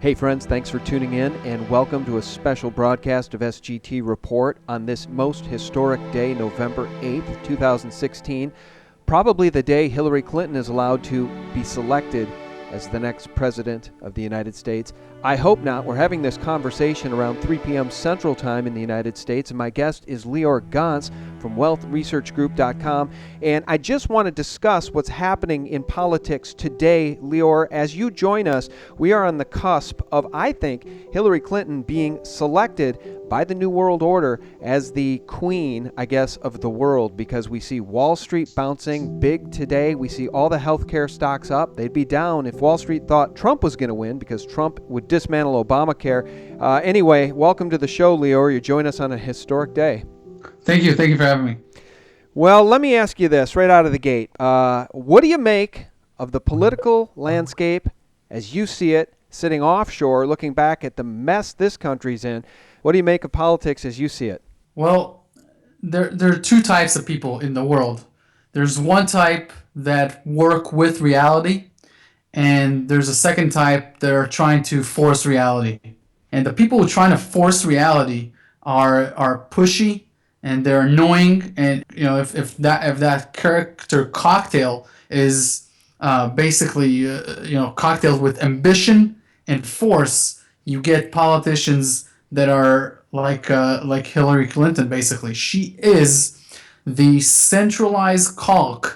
Hey friends, thanks for tuning in and welcome to a special broadcast of SGT Report on this most historic day, November 8th, 2016. Probably the day Hillary Clinton is allowed to be selected as the next president of the United States. I hope not. We're having this conversation around 3 p.m. Central Time in the United States, and my guest is Lior Gantz from wealthresearchgroup.com. And I just want to discuss what's happening in politics today, Lior. As you join us, we are on the cusp of, I think, Hillary Clinton being selected by the New World Order as the queen, I guess, of the world, because we see Wall Street bouncing big today. We see all the healthcare stocks up. They'd be down if Wall Street thought Trump was going to win, because Trump would dismantle Obamacare. Anyway, welcome to the show, Lior. You join us on a historic day. Thank you for having me. Well, let me ask you this right out of the gate. What do you make of the political landscape as you see it, sitting offshore, looking back at the mess this country's in? What do you make of politics as you see it? Well, there are two types of people in the world. There's one type that work with reality, and there's a second type that are trying to force reality. And the people who are trying to force reality are pushy, and they're annoying. And if that character cocktail is basically cocktailed with ambition and force, you get politicians that are like Hillary Clinton. Basically, she is the centralized cog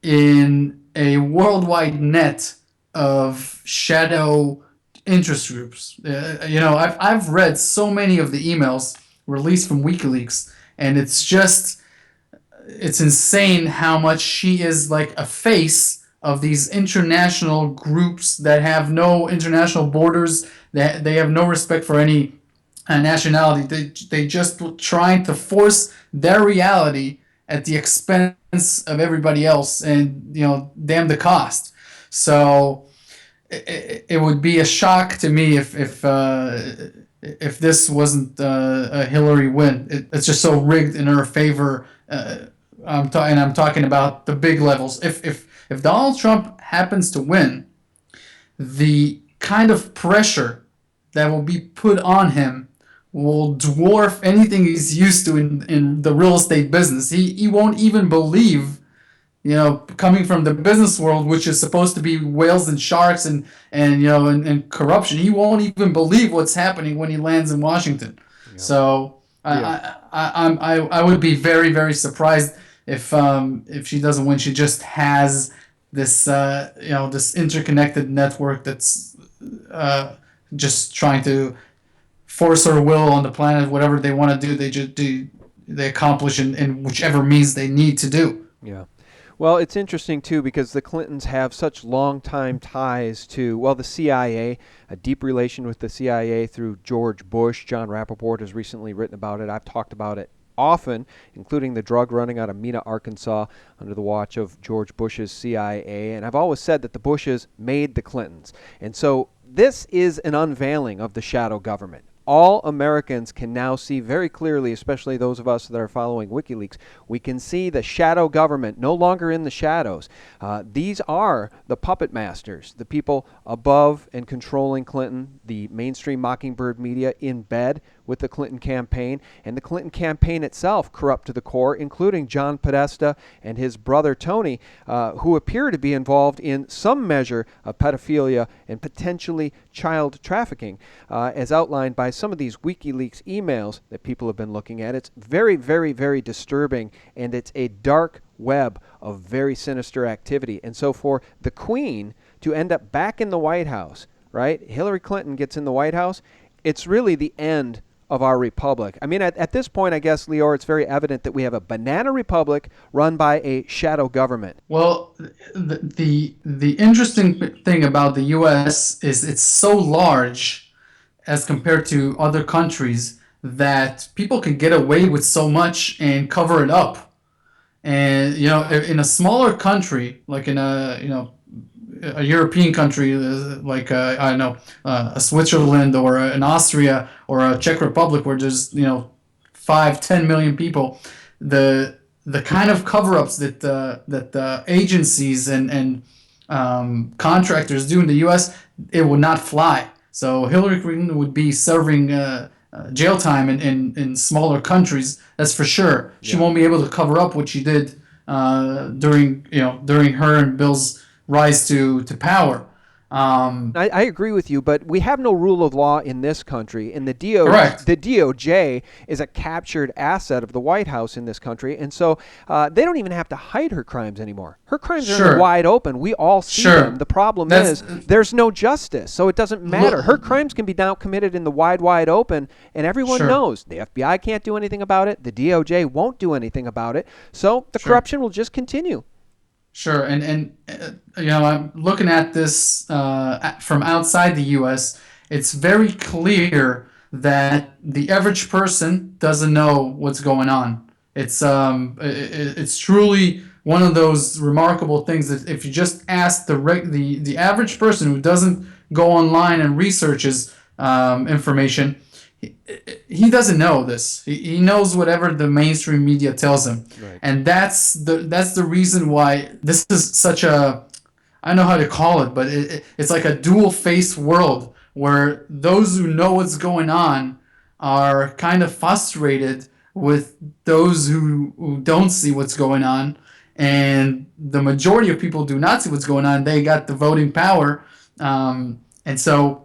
in a worldwide net of shadow interest groups. I've read so many of the emails released from WikiLeaks, and it's insane how much she is like a face of these international groups that have no international borders. That they have no respect for any nationality. They just trying to force their reality at the expense of everybody else, and damn the cost. So it would be a shock to me if this wasn't a Hillary win. It's just so rigged in her favor. I'm talking about the big levels. If Donald Trump happens to win, the kind of pressure that will be put on him will dwarf anything he's used to in the real estate business. He won't even believe, coming from the business world, which is supposed to be whales and sharks and corruption. He won't even believe what's happening when he lands in Washington. Yeah. So I would be very, very surprised if she doesn't win. She just has this this interconnected network that's just trying to force her will on the planet. Whatever they want to do, they accomplish in whichever means they need to do. Yeah. Well, it's interesting, too, because the Clintons have such long-time ties to, the CIA, a deep relation with the CIA through George Bush. John Rappaport has recently written about it. I've talked about it often, including the drug running out of Mena, Arkansas, under the watch of George Bush's CIA. And I've always said that the Bushes made the Clintons. And so this is an unveiling of the shadow government. All Americans can now see very clearly, especially those of us that are following WikiLeaks, we can see the shadow government no longer in the shadows. These are the puppet masters, the people above and controlling Clinton, the mainstream Mockingbird media in bed with the Clinton campaign, and the Clinton campaign itself corrupt to the core, including John Podesta and his brother Tony, who appear to be involved in some measure of pedophilia and potentially child trafficking, as outlined by some of these WikiLeaks emails that people have been looking at. It's very, very, very disturbing, and it's a dark web of very sinister activity. And so for the Queen to end up back in the White House, right? Hillary Clinton gets in the White House. It's really the end of our republic. I mean, at this point, I guess, Lior, it's very evident that we have a banana republic run by a shadow government. Well, the interesting thing about the U.S. is it's so large as compared to other countries that people can get away with so much and cover it up. And in a smaller country, like in a European country like a Switzerland or an Austria or a Czech Republic, where there's 5-10 million people, the kind of cover-ups that agencies and contractors do in the U.S., it would not fly. So Hillary Clinton would be serving jail time in smaller countries. That's for sure. She Yeah. won't be able to cover up what she did during her and Bill's rise to power. I agree with you, but we have no rule of law in this country, and Correct. the DOJ is a captured asset of the White House in this country, and so they don't even have to hide her crimes anymore. Her crimes are in the Sure. wide open. We all see Sure. them. The problem That's is there's no justice, so it doesn't matter. Her look. crimes can be now committed in the wide open, and everyone Sure. knows the FBI can't do anything about it. The DOJ won't do anything about it, so the Sure. corruption will just continue. Sure, I'm looking at this from outside the U.S. It's very clear that the average person doesn't know what's going on. It's truly one of those remarkable things that if you just ask the average person who doesn't go online and researches information, he doesn't know this. He knows whatever the mainstream media tells him, Right. and that's the reason why this is such a, I don't know how to call it, but it's like a dual-faced world where those who know what's going on are kind of frustrated with those who don't see what's going on, and the majority of people do not see what's going on. They got the voting power, and so.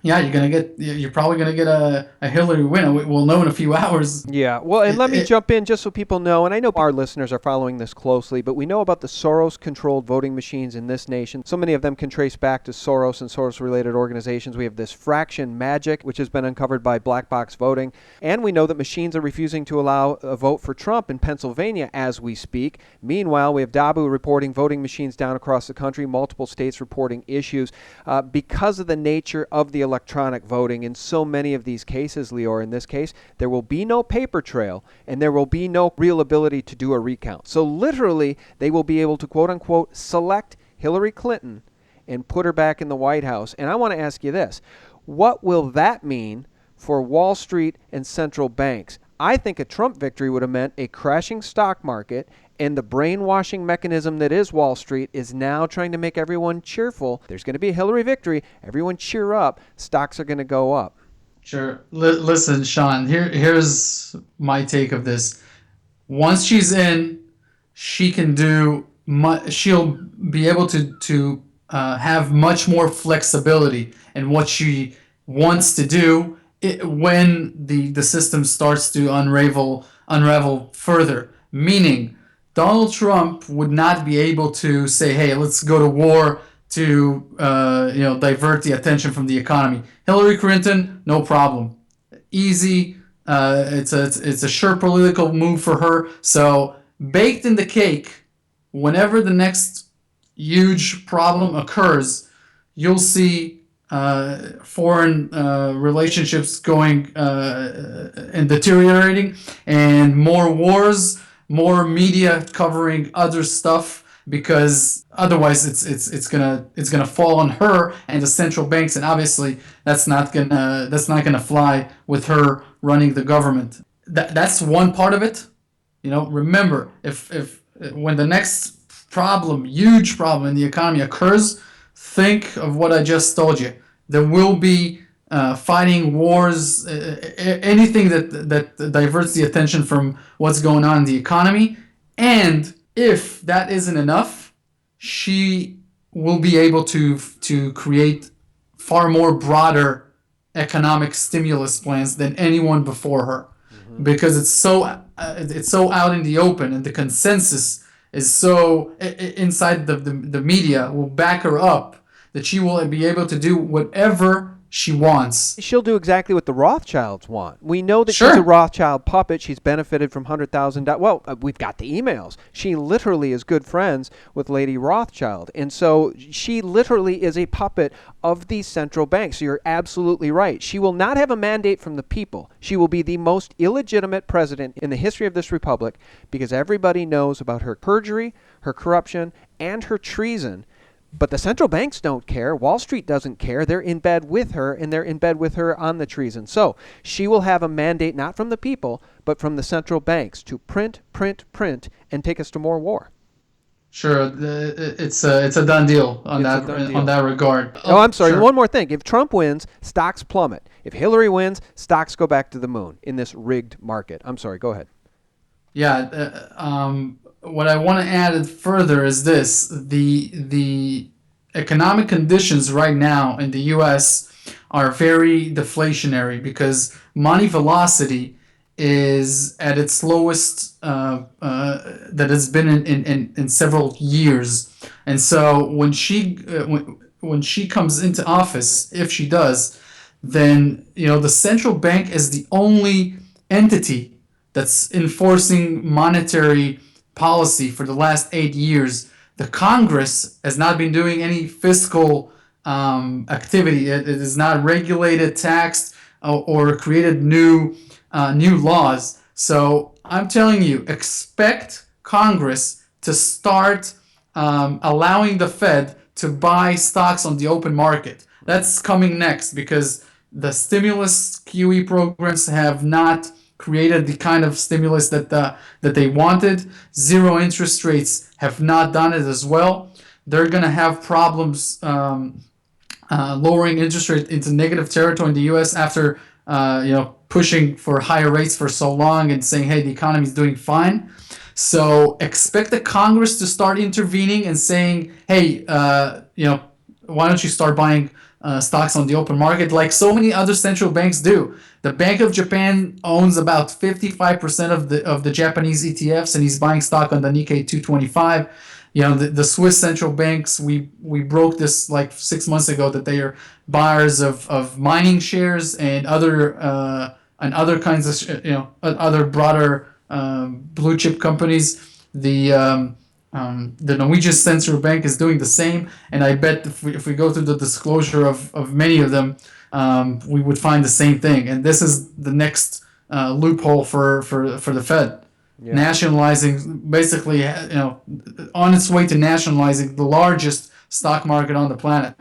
Yeah, you're probably gonna get a Hillary win. We'll know in a few hours. Yeah, well, and let me jump in just so people know, and I know our listeners are following this closely, but we know about the Soros-controlled voting machines in this nation. So many of them can trace back to Soros and Soros-related organizations. We have this fraction magic, which has been uncovered by black box voting, and we know that machines are refusing to allow a vote for Trump in Pennsylvania as we speak. Meanwhile, we have Dabu reporting voting machines down across the country, multiple states reporting issues because of the nature of the electronic voting. In so many of these cases, Lior, in this case, there will be no paper trail and there will be no real ability to do a recount. So literally, they will be able to, quote unquote, select Hillary Clinton and put her back in the White House. And I want to ask you this. What will that mean for Wall Street and central banks? I think a Trump victory would have meant a crashing stock market, and the brainwashing mechanism that is Wall Street is now trying to make everyone cheerful. There's going to be a Hillary victory. Everyone cheer up. Stocks are going to go up. Sure. Listen, Sean. Here's my take of this. Once she's in, she can do. She'll be able to have much more flexibility in what she wants to do when the system starts to unravel further. Meaning, Donald Trump would not be able to say, "Hey, let's go to war to divert the attention from the economy." Hillary Clinton, no problem, easy. It's a sure political move for her. So baked in the cake, whenever the next huge problem occurs, you'll see foreign relationships going and deteriorating, and more wars, more media covering other stuff, because otherwise it's gonna fall on her and the central banks, and obviously that's not gonna fly with her running the government. That's one part of it. Remember, if when the next huge problem in the economy occurs, think of what I just told you. There will be fighting, wars, anything that diverts the attention from what's going on in the economy. And if that isn't enough, she will be able to create far more broader economic stimulus plans than anyone before her, because it's so out in the open, and the consensus is so inside the media will back her up, that she will be able to do whatever she wants. She'll do exactly what the Rothschilds want. We know that Sure. she's a Rothschild puppet. She's benefited from $100,000. Well, we've got the emails. She literally is good friends with Lady Rothschild. And so she literally is a puppet of these central banks. So you're absolutely right. She will not have a mandate from the people. She will be the most illegitimate president in the history of this republic, because everybody knows about her perjury, her corruption, and her treason. But the central banks don't care. Wall Street doesn't care. They're in bed with her, and they're in bed with her on the treason. So she will have a mandate not from the people, but from the central banks to print, print, print, and take us to more war. Sure, it's a done deal It's a done on deal. that regard. Oh, I'm sorry. Sure. One more thing. If Trump wins, stocks plummet. If Hillary wins, stocks go back to the moon in this rigged market. I'm sorry. Go ahead. Yeah. What I want to add further is this: the economic conditions right now in the U.S. are very deflationary because money velocity is at its lowest that it's been in several years. And so when she comes into office, if she does, then the central bank is the only entity that's enforcing monetary policy for the last 8 years. The Congress has not been doing any fiscal activity. It is not regulated, taxed, or created new laws. So I'm telling you, expect Congress to start allowing the Fed to buy stocks on the open market. That's coming next because the stimulus QE programs have not created the kind of stimulus that they wanted. Zero interest rates have not done it as well. They're going to have problems lowering interest rate into negative territory in the U.S. after pushing for higher rates for so long and saying, hey, the economy is doing fine. So expect the Congress to start intervening and saying, hey, why don't you start buying stocks on the open market like so many other central banks do. The Bank of Japan owns about 55% of the Japanese ETFs, and he's buying stock on the Nikkei 225. The Swiss central banks, we broke this like 6 months ago that they are buyers of mining shares and other kinds of other broader blue chip companies. The Norwegian central bank is doing the same, and I bet if we go through the disclosure of many of them, we would find the same thing. And this is the next loophole for the Fed. Yeah. Nationalizing, basically, on its way to nationalizing the largest stock market on the planet.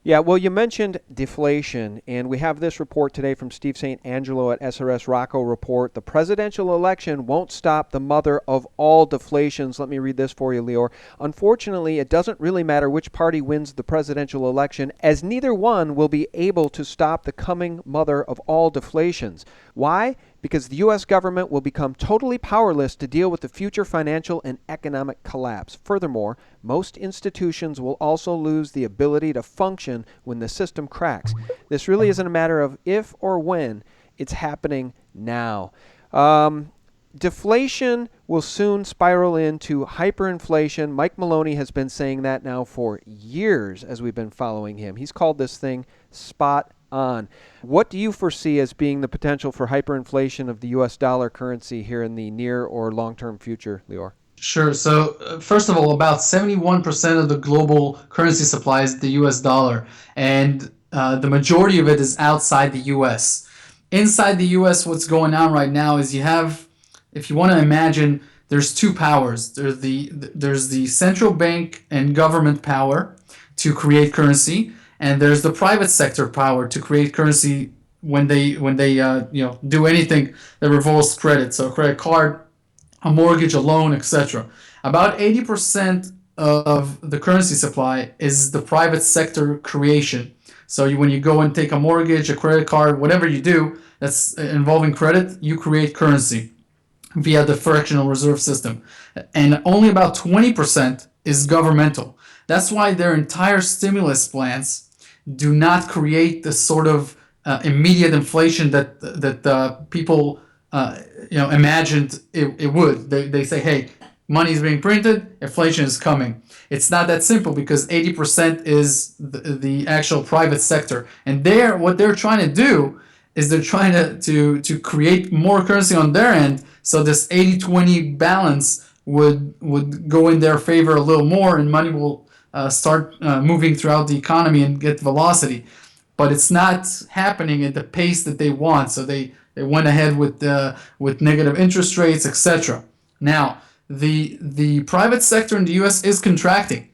Yeah, well, you mentioned deflation, and we have this report today from Steve St. Angelo at SRS Rocco Report. The presidential election won't stop the mother of all deflations. Let me read this for you, Lior. Unfortunately, it doesn't really matter which party wins the presidential election, as neither one will be able to stop the coming mother of all deflations. Why? Because the U.S. government will become totally powerless to deal with the future financial and economic collapse. Furthermore, most institutions will also lose the ability to function when the system cracks. This really isn't a matter of if or when, it's happening now. Deflation will soon spiral into hyperinflation. Mike Maloney has been saying that now for years as we've been following him. He's called this thing spot on. What do you foresee as being the potential for hyperinflation of the U.S. dollar currency here in the near or long-term future, Lior? Sure. So, first of all, about 71% of the global currency supply is the US dollar, and the majority of it is outside the US. Inside the US, what's going on right now is you have, if you want to imagine, there's two powers. There's the central bank and government power to create currency, and there's the private sector power to create currency when they do anything that revolves credit. So, a credit card, a mortgage, a loan, etc. About 80% of the currency supply is the private sector creation. So when you go and take a mortgage, a credit card, whatever you do that's involving credit, you create currency via the fractional reserve system. And only about 20% is governmental. That's why their entire stimulus plans do not create the sort of immediate inflation that people imagined it would. They say, hey, money is being printed, inflation is coming. It's not that simple because 80% is the actual private sector. And what they're trying to do is they're trying to create more currency on their end, so this 80-20 balance would go in their favor a little more, and money will start moving throughout the economy and get velocity. But it's not happening at the pace that they want, so they went ahead with negative interest rates, etc. Now, the private sector in the U.S. is contracting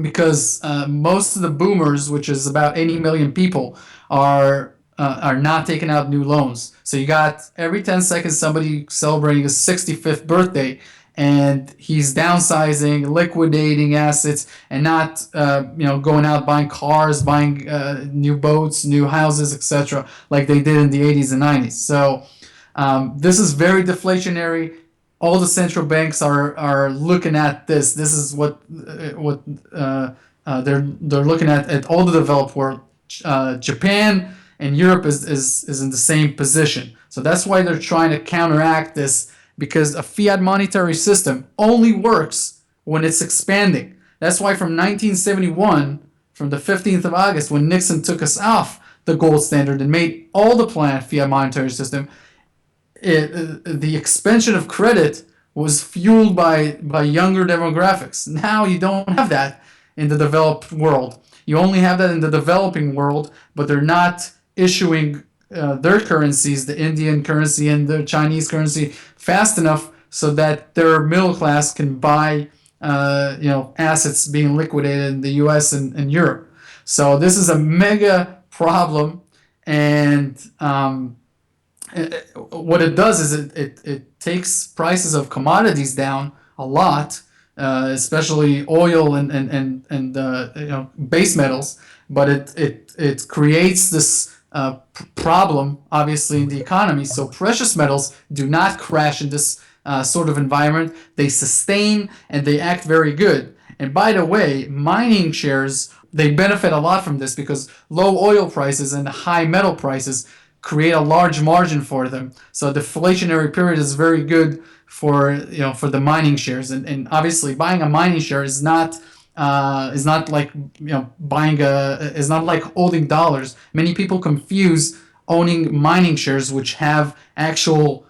because most of the boomers, which is about 80 million people, are not taking out new loans. So you got every 10 seconds somebody celebrating his 65th birthday, and he's downsizing, liquidating assets, and not going out buying cars, buying new boats, new houses, etc., like they did in the 80s and 90s. So this is very deflationary. All the central banks are looking at this. This is what they're looking at all the developed world. Japan and Europe is in the same position. So that's why they're trying to counteract this, because a fiat monetary system only works when it's expanding. That's why from 1971, from the 15th of August, when Nixon took us off the gold standard and made all the planet fiat monetary system, the expansion of credit was fueled by younger demographics. Now you don't have that in the developed world. You only have that in the developing world, but they're not issuing their currencies, the Indian currency and the Chinese currency, fast enough so that their middle class can buy assets being liquidated in the U.S. and Europe. So this is a mega problem, and what it does is it takes prices of commodities down a lot, especially oil and base metals. But it creates this problem, obviously, in the economy. So precious metals do not crash in this sort of environment. They sustain and they act very good. And by the way, mining shares, they benefit a lot from this, because low oil prices and high metal prices create a large margin for them. So the deflationary period is very good for the mining shares, and obviously buying a mining share is not like is not like holding dollars. Many people confuse owning mining shares, which have actual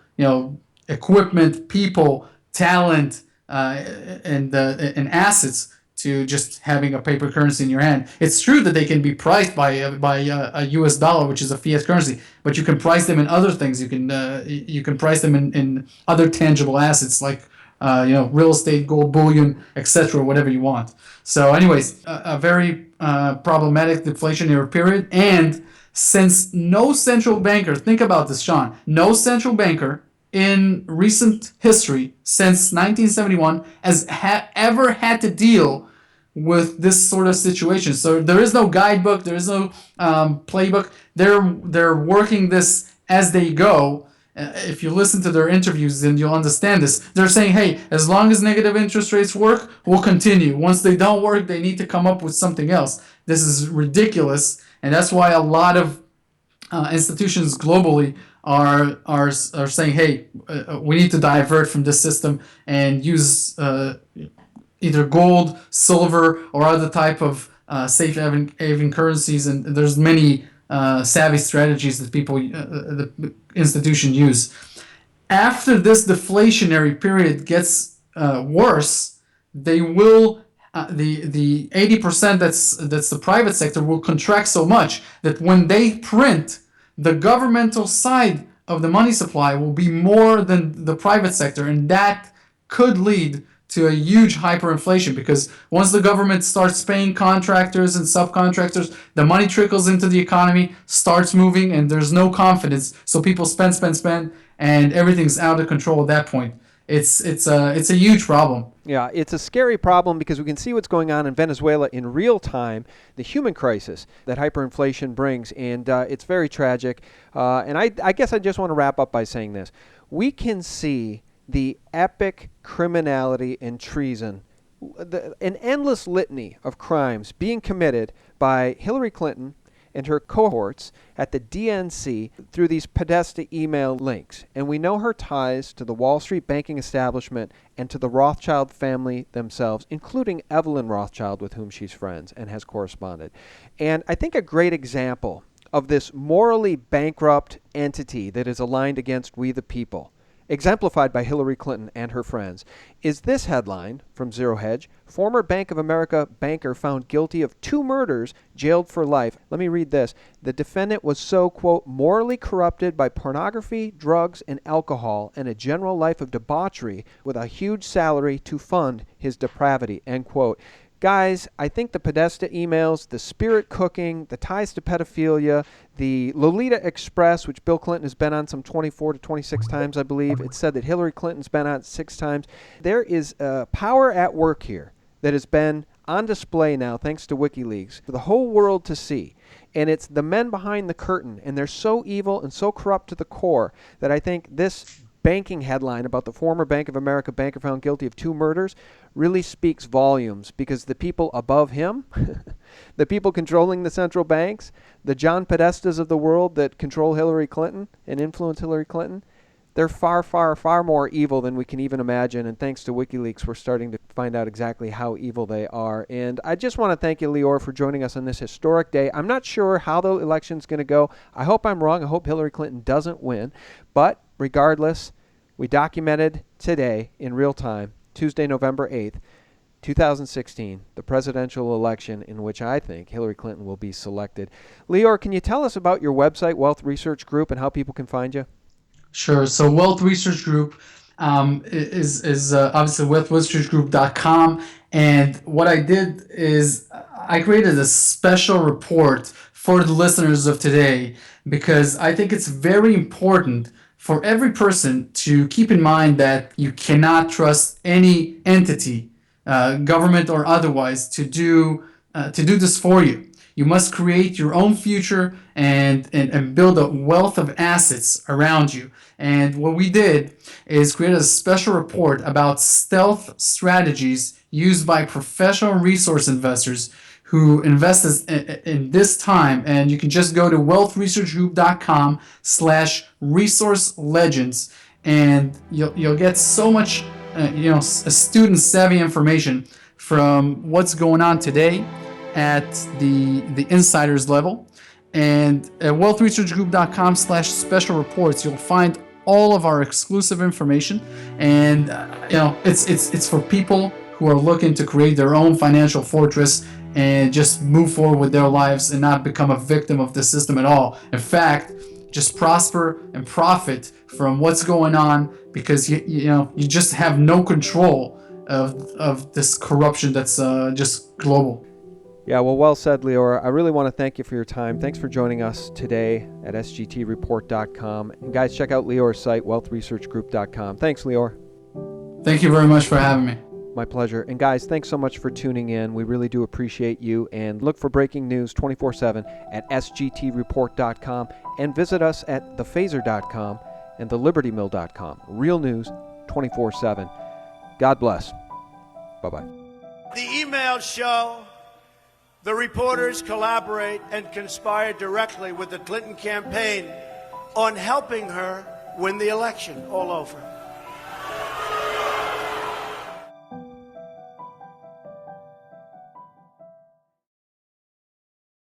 equipment, people, talent, and assets, to just having a paper currency in your hand. It's true that they can be priced by a US dollar, which is a fiat currency, but you can price them in other things. You can price them in other tangible assets, like real estate, gold bullion, etc., whatever you want. So anyways, a very problematic deflationary period. And since no central banker, think about this, Sean, no central banker in recent history since 1971 has ever had to deal with this sort of situation. So there is no guidebook, there is no playbook. They're working this as they go. If you listen to their interviews, then you'll understand this. They're saying, hey, as long as negative interest rates work, we'll continue. Once they don't work, they need to come up with something else. This is ridiculous, and that's why a lot of institutions globally are saying, hey, we need to divert from this system and use either gold, silver, or other type of safe haven currencies. And there's many savvy strategies that the institution use. After this deflationary period gets worse, they will the 80% that's the private sector will contract so much that when they print, the governmental side of the money supply will be more than the private sector, and that could lead to a huge hyperinflation, because once the government starts paying contractors and subcontractors, the money trickles into the economy, starts moving, and there's no confidence. So people spend, and everything's out of control at that point. It's a huge problem. Yeah, it's a scary problem, because we can see what's going on in Venezuela in real time, the human crisis that hyperinflation brings, and it's very tragic. And I guess I just want to wrap up by saying this. We can see the epic criminality and treason, an endless litany of crimes being committed by Hillary Clinton and her cohorts at the DNC through these Podesta email links. And we know her ties to the Wall Street banking establishment and to the Rothschild family themselves, including Evelyn Rothschild, with whom she's friends and has corresponded. And I think a great example of this morally bankrupt entity that is aligned against we the people, exemplified by Hillary Clinton and her friends, is this headline from Zero Hedge: former Bank of America banker found guilty of 2 murders, jailed for life. Let me read this. The defendant was so, quote, morally corrupted by pornography, drugs, and alcohol, and a general life of debauchery, with a huge salary to fund his depravity, end quote. Guys, I think the Podesta emails, the spirit cooking, the ties to pedophilia, the Lolita Express, which Bill Clinton has been on some 24 to 26 times, I believe. It said that Hillary Clinton's been on 6 times. There is power at work here that has been on display now, thanks to WikiLeaks, for the whole world to see. And it's the men behind the curtain, and they're so evil and so corrupt to the core that I think this banking headline about the former Bank of America banker found guilty of 2 murders really speaks volumes, because the people above him, the people controlling the central banks, the John Podestas of the world that control Hillary Clinton and influence Hillary Clinton, they're far, far, far more evil than we can even imagine. And thanks to WikiLeaks, we're starting to find out exactly how evil they are. And I just want to thank you, Lior, for joining us on this historic day. I'm not sure how the election's going to go. I hope I'm wrong. I hope Hillary Clinton doesn't win. But regardless, we documented today in real time, Tuesday, November 8th, 2016, the presidential election in which I think Hillary Clinton will be selected. Lior, can you tell us about your website, Wealth Research Group, and how people can find you? Sure. So Wealth Research Group is obviously wealthresearchgroup.com. And what I did is I created a special report for the listeners of today, because I think it's very important for every person to keep in mind that you cannot trust any entity, government or otherwise, to do this for you. You must create your own future and build a wealth of assets around you. And what we did is create a special report about stealth strategies used by professional resource investors who invest in this time. And you can just go to wealthresearchgroup.com/resource legends, and you'll get so much student savvy information from what's going on today at the insiders level. And at wealthresearchgroup.com/special reports, you'll find all of our exclusive information. And it's for people who are looking to create their own financial fortress and just move forward with their lives and not become a victim of the system at all. In fact, just prosper and profit from what's going on, because you just have no control of this corruption that's just global. Yeah, well said, Lior. I really want to thank you for your time. Thanks for joining us today at sgtreport.com. And guys, check out Lior's site, wealthresearchgroup.com. Thanks, Lior. Thank you very much for having me. My pleasure. And guys, thanks so much for tuning in. We really do appreciate you. And look for breaking news 24/7 at sgtreport.com, and visit us at thephaser.com and thelibertymill.com. Real news 24/7. God bless. Bye-bye. The emails show the reporters collaborate and conspire directly with the Clinton campaign on helping her win the election all over.